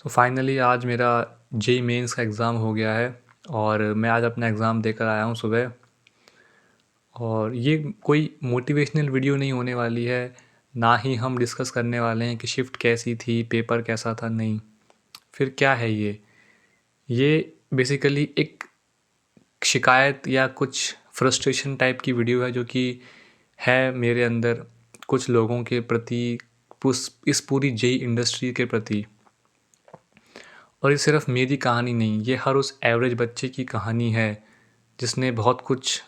तो फाइनली आज मेरा जेईई मेंस का एग्ज़ाम हो गया है और मैं आज अपना एग्ज़ाम देकर आया हूँ सुबह। और ये कोई मोटिवेशनल वीडियो नहीं होने वाली है, ना ही हम डिस्कस करने वाले हैं कि शिफ्ट कैसी थी, पेपर कैसा था, नहीं। फिर क्या है ये? ये बेसिकली एक शिकायत या कुछ फ्रस्ट्रेशन टाइप की वीडियो है जो कि है मेरे अंदर कुछ लोगों के प्रति, इस पूरी जेईई इंडस्ट्री के प्रति। और ये सिर्फ मेरी कहानी नहीं, ये हर उस एवरेज बच्चे की कहानी है जिसने बहुत कुछ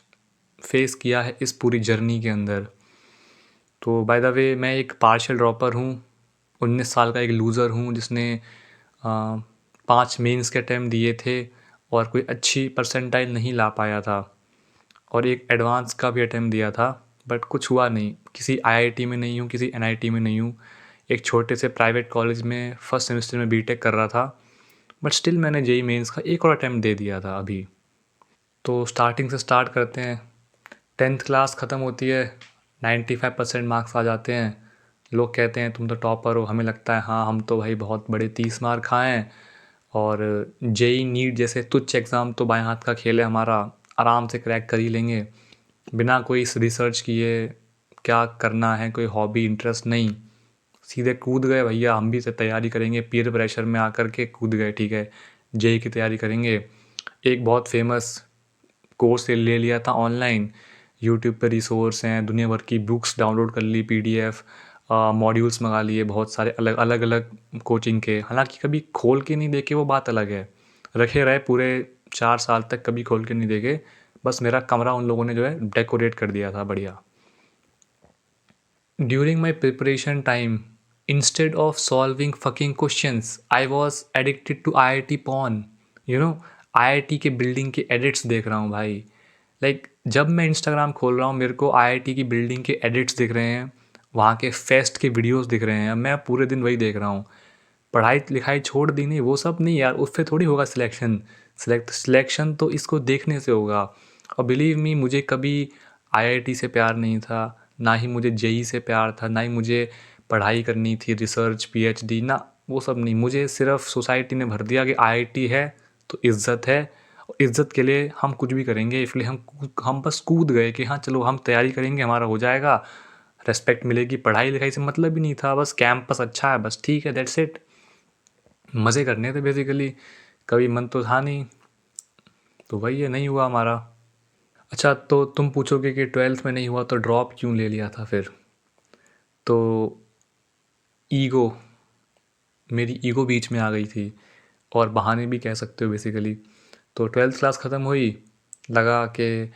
फेस किया है इस पूरी जर्नी के अंदर। तो बाय द वे मैं एक पार्शियल ड्रॉपर हूँ, 19 साल का एक लूज़र हूँ जिसने 5 मेंस के अटैम्प्ट दिए थे और कोई अच्छी परसेंटाइल नहीं ला पाया था, और एक एडवांस का भी अटैम्प्ट दिया था बट कुछ हुआ नहीं। किसी आईआईटी में नहीं हूँ, किसी एनआईटी में नहीं हूँ, एक छोटे से प्राइवेट कॉलेज में फर्स्ट सेमेस्टर में बीटेक कर रहा था, बट स्टिल मैंने जेईई मेंस का एक और अटैम्प्ट दे दिया था अभी। तो स्टार्टिंग से स्टार्ट करते हैं। 10th क्लास ख़त्म होती है, 95% मार्क्स आ जाते हैं। लोग कहते हैं तुम तो टॉपर हो, हमें लगता है हाँ हम तो भाई बहुत बड़े 30 मार्क खाए हैं। और जेईई नीट जैसे तुच्छ एग्ज़ाम तो बाएं हाथ का खेल है हमारा, आराम से क्रैक कर ही लेंगे बिना कोई रिसर्च किए। क्या करना है, कोई हॉबी इंटरेस्ट नहीं, सीधे कूद गए भैया, हम भी से तैयारी करेंगे, पीयर प्रेशर में आकर के कूद गए, ठीक है जेईई की तैयारी करेंगे। एक बहुत फेमस कोर्स ले लिया था ऑनलाइन, यूट्यूब पे रिसोर्स हैं, दुनिया भर की बुक्स डाउनलोड कर ली, पीडीएफ मॉड्यूल्स मंगा लिए बहुत सारे अलग अलग अलग कोचिंग के। हालांकि कभी खोल के नहीं देखे वो बात अलग है, रखे रहे पूरे 4 साल तक कभी खोल के नहीं देखे, बस मेरा कमरा उन लोगों ने जो है डेकोरेट कर दिया था बढ़िया। During my preparation time, instead of solving fucking questions, I was addicted to IIT porn. You know, IIT के बिल्डिंग के एडिट्स देख रहा हूँ भाई। जब मैं इंस्टाग्राम खोल रहा हूँ मेरे को IIT की बिल्डिंग के एडिट्स दिख रहे हैं, वहाँ के फेस्ट के वीडियोस दिख रहे हैं, मैं पूरे दिन वही देख रहा हूँ। पढ़ाई लिखाई छोड़ दी, नहीं वो सब नहीं यार, उस पर थोड़ी होगा सिलेक्शन। सिलेक्शन तो इसको देखने से होगा। और बिलीव मी, मुझे कभी आईआईटी से प्यार नहीं था, ना ही मुझे जेई से प्यार था, ना ही मुझे पढ़ाई करनी थी, रिसर्च पीएचडी ना, वो सब नहीं। मुझे सिर्फ सोसाइटी ने भर दिया कि आईआईटी है तो इज़्ज़त है, और इज़्ज़त के लिए हम कुछ भी करेंगे, इसलिए हम बस कूद गए कि हाँ चलो हम तैयारी करेंगे, हमारा हो जाएगा, रेस्पेक्ट मिलेगी। पढ़ाई लिखाई से मतलब ही नहीं था, बस कैंपस अच्छा है बस ठीक है, दैट्स इट। मज़े करने थे बेसिकली, कभी मन तो था नहीं। तो वही है, नहीं हुआ हमारा। अच्छा, तो तुम पूछोगे कि 12th में नहीं हुआ तो ड्रॉप क्यों ले लिया था फिर? तो ईगो, मेरी ईगो बीच में आ गई थी, और बहाने भी कह सकते हो बेसिकली। तो 12th क्लास ख़त्म हुई, लगा कि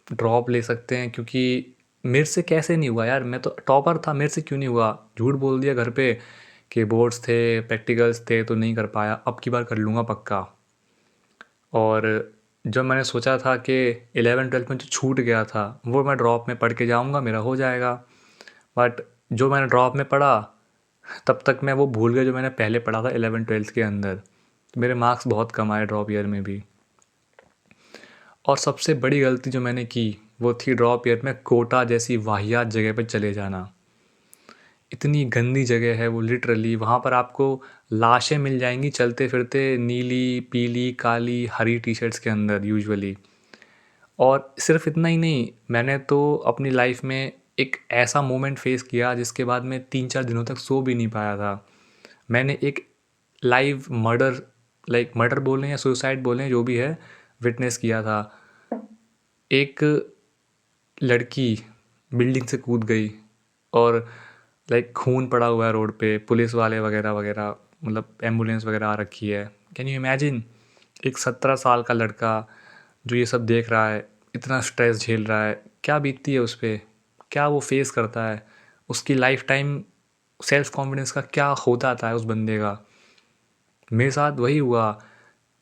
ड्रॉप ले सकते हैं, क्योंकि मेरे से कैसे नहीं हुआ यार, मैं तो टॉपर था, मेरे से क्यों नहीं हुआ। झूठ बोल दिया घर पे कि बोर्ड्स थे, प्रैक्टिकल्स थे तो नहीं कर पाया, अब की बार कर लूँगा पक्का। और जब मैंने सोचा था कि 11-12 में जो छूट गया था वो मैं ड्रॉप में पढ़ के जाऊँगा, मेरा हो जाएगा, बट जो मैंने ड्रॉप में पढ़ा तब तक मैं वो भूल गया जो मैंने पहले पढ़ा था 11-12 के अंदर। तो मेरे मार्क्स बहुत कम आए ड्रॉप ईयर में भी। और सबसे बड़ी गलती जो मैंने की वो थी ड्रॉप ईयर में कोटा जैसी वाहियात जगह पर चले जाना। इतनी गंदी जगह है वो, लिटरली वहाँ पर आपको लाशें मिल जाएंगी चलते फिरते, नीली पीली काली हरी टी शर्ट्स के अंदर यूजुअली। और सिर्फ इतना ही नहीं, मैंने तो अपनी लाइफ में एक ऐसा मोमेंट फेस किया जिसके बाद मैं 3-4 दिनों तक सो भी नहीं पाया था। मैंने एक लाइव मर्डर, मर्डर बोलें या सुसाइड बोलें जो भी है, विटनेस किया था। एक लड़की बिल्डिंग से कूद गई, और खून पड़ा हुआ है रोड पे, पुलिस वाले वगैरह वगैरह, मतलब एम्बुलेंस वगैरह आ रखी है। कैन यू इमेजिन, एक 17 साल का लड़का जो ये सब देख रहा है, इतना स्ट्रेस झेल रहा है, क्या बीतती है उस पर, क्या वो फेस करता है, उसकी लाइफ टाइम सेल्फ कॉन्फिडेंस का क्या हो जाता है उस बंदे का। मेरे साथ वही हुआ।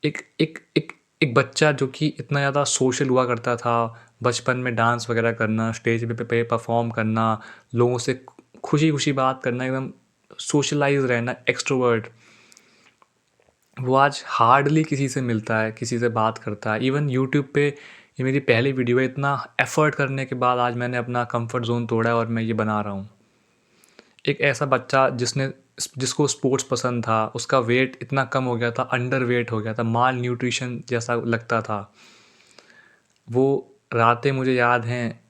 एक एक एक एक बच्चा जो कि इतना ज़्यादा सोशल हुआ करता था, बचपन में डांस वगैरह करना, स्टेज पे परफॉर्म करना, लोगों से खुशी खुशी बात करना, एकदम सोशलाइज रहना, एक्सट्रोवर्ट, वो आज हार्डली किसी से मिलता है, किसी से बात करता है। इवन यूट्यूब पे ये मेरी पहली वीडियो है, इतना एफर्ट करने के बाद आज मैंने अपना कंफर्ट जोन तोड़ा है और मैं ये बना रहा हूँ। एक ऐसा बच्चा जिसको स्पोर्ट्स पसंद था, उसका वेट इतना कम हो गया था, अंडर वेट हो गया था, माल न्यूट्रिशन जैसा लगता था। वो रातें मुझे याद हैं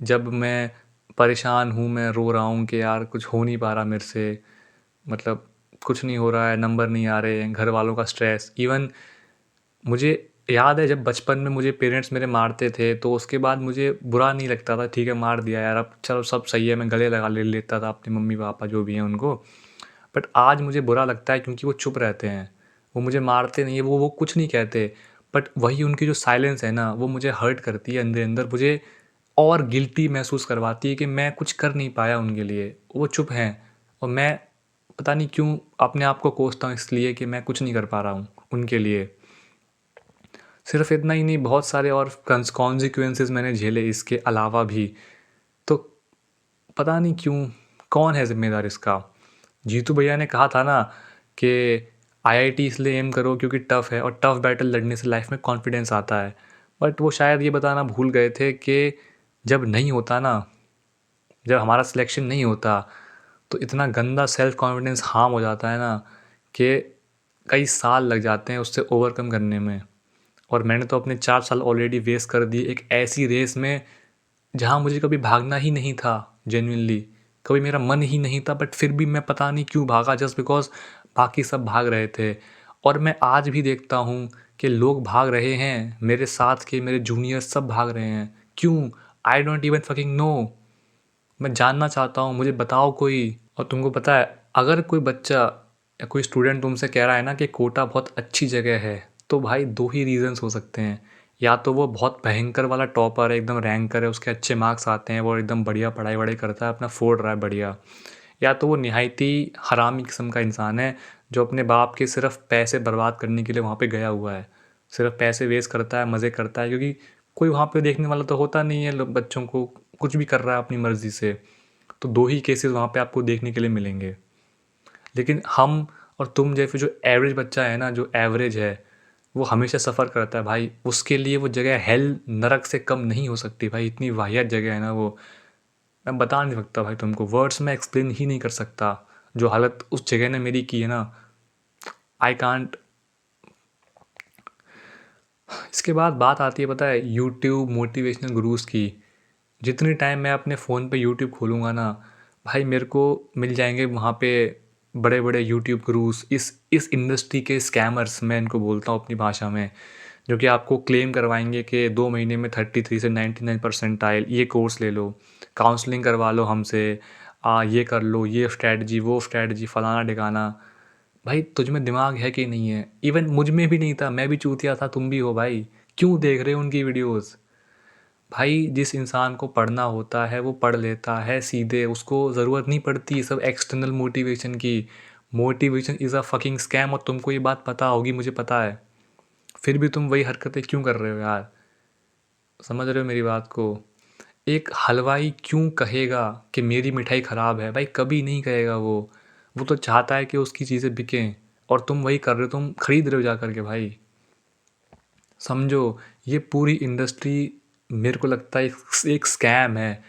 जब मैं परेशान हूँ, मैं रो रहा हूँ कि यार कुछ हो नहीं पा रहा मेरे से, मतलब कुछ नहीं हो रहा है, नंबर नहीं आ रहे हैं, घर वालों का स्ट्रेस। इवन मुझे याद है जब बचपन में मुझे पेरेंट्स मेरे मारते थे तो उसके बाद मुझे बुरा नहीं लगता था, ठीक है मार दिया यार, अब चलो सब सही है, मैं गले लगा ले लेता था अपने मम्मी पापा जो भी हैं उनको। बट आज मुझे बुरा लगता है क्योंकि वो चुप रहते हैं, वो मुझे मारते नहीं है, वो कुछ नहीं कहते। बट वही उनकी जो साइलेंस है ना, वो मुझे हर्ट करती है अंदर अंदर, मुझे और गिल्टी महसूस करवाती है कि मैं कुछ कर नहीं पाया उनके लिए, वो चुप हैं। और मैं पता नहीं क्यों अपने आप को कोसता हूँ इसलिए कि मैं कुछ नहीं कर पा रहा हूँ उनके लिए। सिर्फ इतना ही नहीं, बहुत सारे और कॉन्सिक्वेंसेस मैंने झेले इसके अलावा भी। तो पता नहीं क्यों, कौन है ज़िम्मेदार इसका। जीतू भैया ने कहा था ना कि आईआईटी इसलिए एम करो क्योंकि टफ़ है और टफ़ बैटल लड़ने से लाइफ में कॉन्फिडेंस आता है। बट वो शायद ये बताना भूल गए थे कि जब नहीं होता ना, जब हमारा सिलेक्शन नहीं होता तो इतना गंदा सेल्फ कॉन्फिडेंस हार्म हो जाता है ना कि कई साल लग जाते हैं उससे ओवरकम करने में। और मैंने तो अपने 4 साल ऑलरेडी वेस्ट कर दिए एक ऐसी रेस में जहाँ मुझे कभी भागना ही नहीं था। जेन्युइनली कभी मेरा मन ही नहीं था, बट फिर भी मैं पता नहीं क्यों भागा, जस्ट बिकॉज बाकी सब भाग रहे थे। और मैं आज भी देखता हूँ कि लोग भाग रहे हैं, मेरे साथ के मेरे जूनियर्स सब भाग रहे हैं। क्यों? I don't even fucking know. मैं जानना चाहता हूँ, मुझे बताओ कोई। और तुमको पता है, अगर कोई बच्चा या कोई स्टूडेंट तुमसे कह रहा है ना कि कोटा बहुत अच्छी जगह है, तो भाई दो ही रीज़न्स हो सकते हैं। या तो वो बहुत भयंकर वाला टॉपर है, एकदम रैंकर है, उसके अच्छे मार्क्स आते हैं, वो एकदम बढ़िया पढ़ाई वढ़ाई करता है, अपना फोड़ रहा है बढ़िया। या तो वो निहायती हरामी किस्म का इंसान है जो अपने बाप के सिर्फ पैसे बर्बाद करने के लिए वहाँ पे गया हुआ है, सिर्फ पैसे वेस्ट करता है, मज़े करता है, क्योंकि कोई वहाँ पे देखने वाला तो होता नहीं है, बच्चों को कुछ भी कर रहा है अपनी मर्ज़ी से। तो दो ही केसेस वहाँ पे आपको देखने के लिए मिलेंगे। लेकिन हम और तुम जैसे जो एवरेज बच्चा है ना, जो एवरेज है, वो हमेशा सफ़र करता है भाई। उसके लिए वो जगह हेल, नरक से कम नहीं हो सकती भाई, इतनी वाहियात जगह है ना वो। मैं बता नहीं सकता भाई तुमको, वर्ड्स में एक्सप्लेन ही नहीं कर सकता जो हालत उस जगह ने मेरी की है ना। I can't. इसके बाद बात आती है, पता है, यूट्यूब मोटिवेशनल गुरुज की। जितनी टाइम मैं अपने फ़ोन पे यूट्यूब खोलूँगा ना, भाई मेरे को मिल जाएंगे वहाँ पे बड़े बड़े यूट्यूब गुरुज, इस इंडस्ट्री के स्कैमर्स, मैं इनको बोलता हूँ अपनी भाषा में, जो कि आपको क्लेम करवाएंगे कि 2 महीने में 33 से 99% ये कोर्स ले लो, काउंसलिंग करवा लो हमसे, ये कर लो, ये स्ट्रैटेजी वो स्ट्रैटेजी फलाना ढिकाना। भाई तुझ में दिमाग है कि नहीं है? इवन मुझ में भी नहीं था, मैं भी चूतिया था, तुम भी हो भाई। क्यों देख रहे हो उनकी वीडियोस? भाई जिस इंसान को पढ़ना होता है वो पढ़ लेता है सीधे, उसको ज़रूरत नहीं पड़ती सब एक्सटर्नल मोटिवेशन की। Motivation is a fucking scam, और तुमको ये बात पता होगी, मुझे पता है। फिर भी तुम वही हरकतें क्यों कर रहे हो यार? समझ रहे हो मेरी बात को? एक हलवाई क्यों कहेगा कि मेरी मिठाई ख़राब है? भाई कभी नहीं कहेगा वो तो चाहता है कि उसकी चीज़ें बिकें, और तुम वही कर रहे हो, तुम खरीद रहे हो जा कर के भाई। समझो, ये पूरी इंडस्ट्री मेरे को लगता है एक स्कैम है।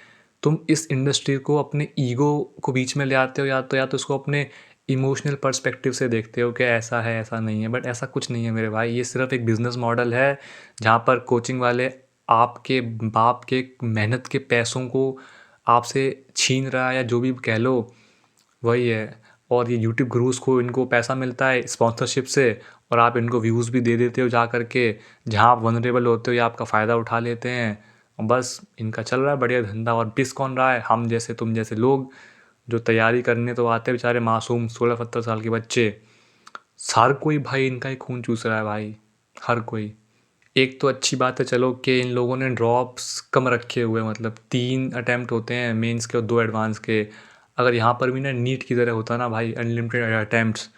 तुम इस इंडस्ट्री को अपने ईगो को बीच में ले आते हो, या तो इसको अपने इमोशनल पर्सपेक्टिव से देखते हो कि ऐसा है ऐसा नहीं है, बट ऐसा कुछ नहीं है मेरे भाई। ये सिर्फ एक बिज़नेस मॉडल है जहाँ पर कोचिंग वाले आपके बाप के मेहनत के पैसों को आपसे छीन रहा है, या जो भी कह लो, वही है। और ये यूट्यूब गुरुज को इनको पैसा मिलता है स्पॉन्सरशिप से, और आप इनको व्यूज़ भी दे देते हो जा कर के, जहाँ आप वनरेबल होते हो या आपका फ़ायदा उठा लेते हैं। और बस इनका चल रहा है बढ़िया धंधा, और पिस कौन रहा है? हम जैसे तुम जैसे लोग जो तैयारी करने तो आते हैं, बेचारे मासूम 16-17 साल के बच्चे। हर कोई भाई इनका ही खून चूस रहा है भाई, हर कोई। एक तो अच्छी बात है चलो कि इन लोगों ने ड्रॉप्स कम रखे हुए हैं, मतलब 3 अटैम्प्ट होते हैं मेंस के और 2 एडवांस के। अगर यहाँ पर भी ना नीट की तरह होता ना भाई, अनलिमिटेड अटैम्प्ट्स,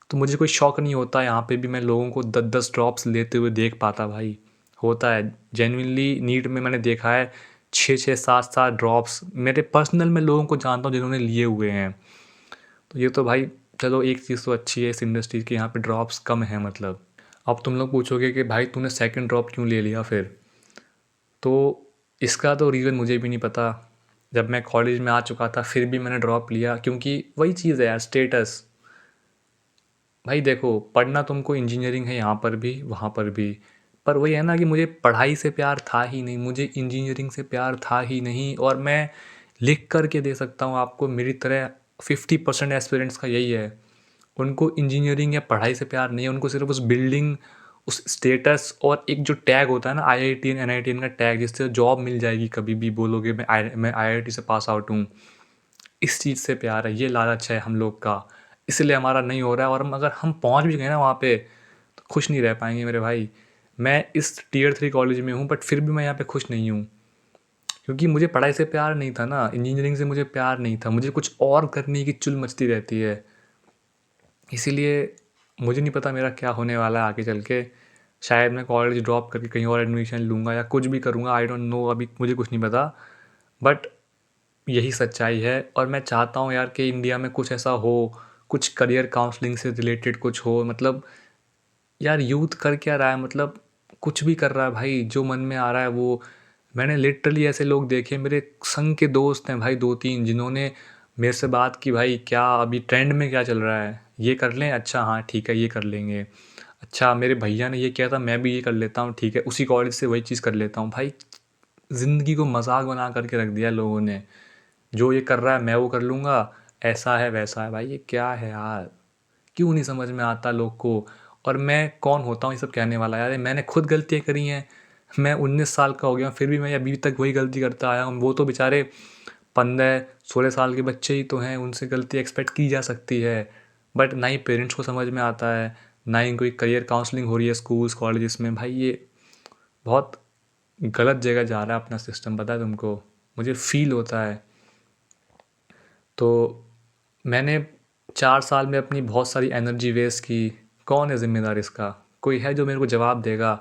तो मुझे कोई शौक नहीं होता, यहाँ पे भी मैं लोगों को 10-10 ड्रॉप्स लेते हुए देख पाता भाई। होता है जेन्युइनली, नीट में मैंने देखा है 6-6 7-7 ड्रॉप्स, मेरे पर्सनल में लोगों को जानता हूँ जिन्होंने लिए हुए हैं। तो ये तो भाई, चलो एक चीज़ तो अच्छी है इस इंडस्ट्री की, यहाँ पे ड्रॉप्स कम है मतलब। अब तुम लोग पूछोगे कि भाई तूने सेकंड ड्रॉप क्यों ले लिया फिर? तो इसका तो रीज़न मुझे भी नहीं पता। जब मैं कॉलेज में आ चुका था फिर भी मैंने ड्रॉप लिया, क्योंकि वही चीज़ है यार, स्टेटस। भाई देखो, पढ़ना तुमको इंजीनियरिंग है यहाँ पर भी वहाँ पर भी, पर वही है ना कि मुझे पढ़ाई से प्यार था ही नहीं, मुझे इंजीनियरिंग से प्यार था ही नहीं। और मैं लिख कर के दे सकता हूँ आपको, मेरी तरह 50% एस्पिरेंट्स का यही है। उनको इंजीनियरिंग या पढ़ाई से प्यार नहीं है, उनको सिर्फ उस बिल्डिंग, उस स्टेटस और एक जो टैग होता है ना IITian NITian का टैग, जिससे जॉब मिल जाएगी कभी भी, बोलोगे मैं IIT से पास आउट हूँ, इस चीज़ से प्यार है, ये लालच है हम लोग का। इसलिए हमारा नहीं हो रहा है, और अगर हम पहुँच भी गए ना वहाँ पे तो खुश नहीं रह पाएंगे मेरे भाई। मैं इस टियर 3 कॉलेज में हूँ, बट फिर भी मैं यहाँ पे खुश नहीं हूँ, क्योंकि मुझे पढ़ाई से प्यार नहीं था ना, इंजीनियरिंग से मुझे प्यार नहीं था, मुझे कुछ और करने की चुल मचती रहती है। इसीलिए मुझे नहीं पता मेरा क्या होने वाला है आगे चल के। शायद मैं कॉलेज ड्रॉप करके कहीं और एडमिशन लूँगा या कुछ भी करूँगा, आई डोंट नो, अभी मुझे कुछ नहीं पता। बट यही सच्चाई है, और मैं चाहता हूँ यार कि इंडिया में कुछ ऐसा हो, कुछ करियर काउंसलिंग से रिलेटेड कुछ हो। मतलब यार यूथ कर क्या रहा है, मतलब कुछ भी कर रहा है भाई, जो मन में आ रहा है वो। मैंने लिटरली ऐसे लोग देखे, मेरे संग के दोस्त हैं भाई 2-3, जिन्होंने मेरे से बात की, भाई क्या अभी ट्रेंड में क्या चल रहा है, ये कर लें, अच्छा हाँ ठीक है ये कर लेंगे, अच्छा मेरे भैया ने ये किया था मैं भी ये कर लेता हूँ, ठीक है उसी कॉलेज से वही चीज़ कर लेता हूँ। भाई ज़िंदगी को मजाक बना करके रख दिया लोगों ने, जो ये कर रहा है मैं वो कर लूँगा, ऐसा है वैसा है। भाई ये क्या है यार, क्यों नहीं समझ में आता लोग को। और मैं कौन होता हूँ ये सब कहने वाला यार, मैंने खुद गलतियाँ करी हैं। मैं 19 साल का हो गया हूँ, फिर भी मैं अभी तक वही गलती करता आया हूँ। वो तो बेचारे 15-16 साल के बच्चे ही तो हैं, उनसे गलती एक्सपेक्ट की जा सकती है। बट ना ही पेरेंट्स को समझ में आता है, ना ही कोई करियर काउंसलिंग हो रही है स्कूल्स कॉलेजेस में। भाई ये बहुत गलत जगह जा रहा है अपना सिस्टम, पता है तुमको, मुझे फील होता है। तो मैंने 4 साल में अपनी बहुत सारी एनर्जी वेस्ट की, कौन है ज़िम्मेदार इसका? कोई है जो मेरे को जवाब देगा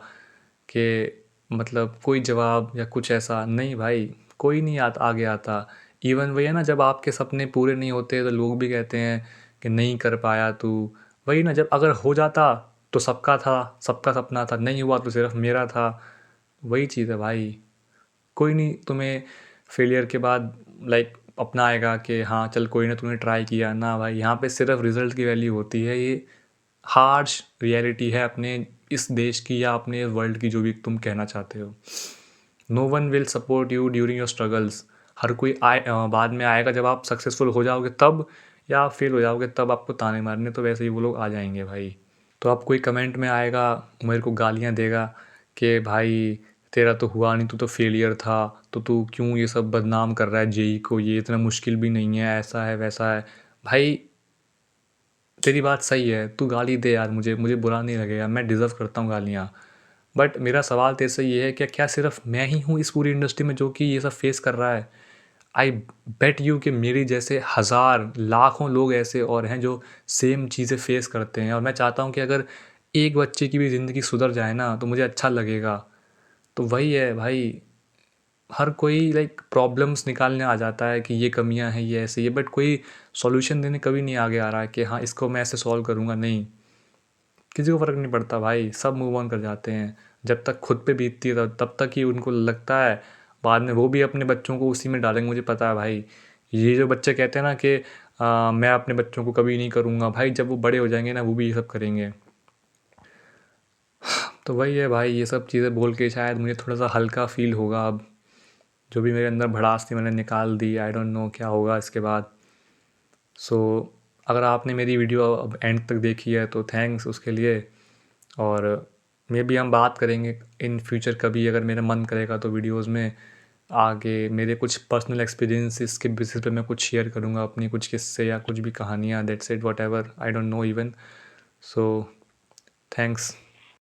कि, मतलब कोई जवाब या कुछ ऐसा? नहीं भाई, कोई नहीं आगे आता। इवन वही है ना, जब आपके सपने पूरे नहीं होते तो लोग भी कहते हैं कि नहीं कर पाया तू। वही ना, जब अगर हो जाता तो सबका था, सबका सपना था, नहीं हुआ तो सिर्फ मेरा था। वही चीज़ है भाई। कोई नहीं तुम्हें फेलियर के बाद लाइक अपनाएगा कि हाँ चल कोई ना, तूने ट्राई किया ना। भाई यहाँ पे सिर्फ रिजल्ट की वैल्यू होती है, ये हार्श रियलिटी है अपने इस देश की या अपने वर्ल्ड की, जो भी तुम कहना चाहते हो। No one will support you during your struggles. हर कोई बाद में आएगा जब आप सक्सेसफुल हो जाओगे तब, या आप फेल हो जाओगे तब आपको ताने मारने, तो वैसे ही वो लोग आ जाएंगे भाई। तो अब कोई कमेंट में आएगा, मेरे को गालियाँ देगा कि भाई तेरा तो हुआ नहीं, तू तो फेलियर था, तो तू क्यों ये सब बदनाम कर रहा है जेई को, ये इतना मुश्किल भी नहीं है, ऐसा है वैसा है। भाई तेरी बात सही है, तू गाली दे यार, मुझे मुझे बुरा नहीं लगेगा, मैं डिज़र्व करता हूँ गालियाँ। बट मेरा सवाल तेरे से ये है कि क्या सिर्फ मैं ही हूँ इस पूरी इंडस्ट्री में जो कि ये सब फेस कर रहा है? आई बेट यू कि मेरी जैसे हज़ार लाखों लोग ऐसे और हैं जो सेम चीज़ें फेस करते हैं। और मैं चाहता हूँ कि अगर एक बच्चे की भी ज़िंदगी सुधर जाए ना तो मुझे अच्छा लगेगा। तो वही है भाई, हर कोई लाइक प्रॉब्लम्स निकालने आ जाता है कि ये कमियां हैं, ये ऐसे, ये, बट कोई सॉल्यूशन देने कभी नहीं आगे आ रहा है कि हाँ इसको मैं ऐसे सॉल्व करूँगा। नहीं, किसी को फ़र्क नहीं पड़ता भाई, सब मूव ऑन कर जाते हैं। जब तक खुद पे बीतती है तब तक ही उनको लगता है, बाद में वो भी अपने बच्चों को उसी में डालेंगे, मुझे पता है भाई। ये जो बच्चे कहते हैं ना कि मैं अपने बच्चों को कभी नहीं करूँगा, भाई जब वो बड़े हो जाएंगे ना वो भी ये सब करेंगे। तो वही है भाई, ये सब चीज़ें बोल के शायद मुझे थोड़ा सा हल्का फील होगा अब। जो भी मेरे अंदर भड़ास थी मैंने निकाल दी, आई डोंट नो क्या होगा इसके बाद। सो अगर आपने मेरी वीडियो अब एंड तक देखी है तो थैंक्स उसके लिए। और मे बी हम बात करेंगे इन फ्यूचर कभी, अगर मेरा मन करेगा तो वीडियोस में आगे मेरे कुछ पर्सनल एक्सपीरियंसेस के बेसिस पे मैं कुछ शेयर करूँगा, अपनी कुछ किस्से या कुछ भी कहानियाँ, that's it, what ever, I don't know even. So thanks.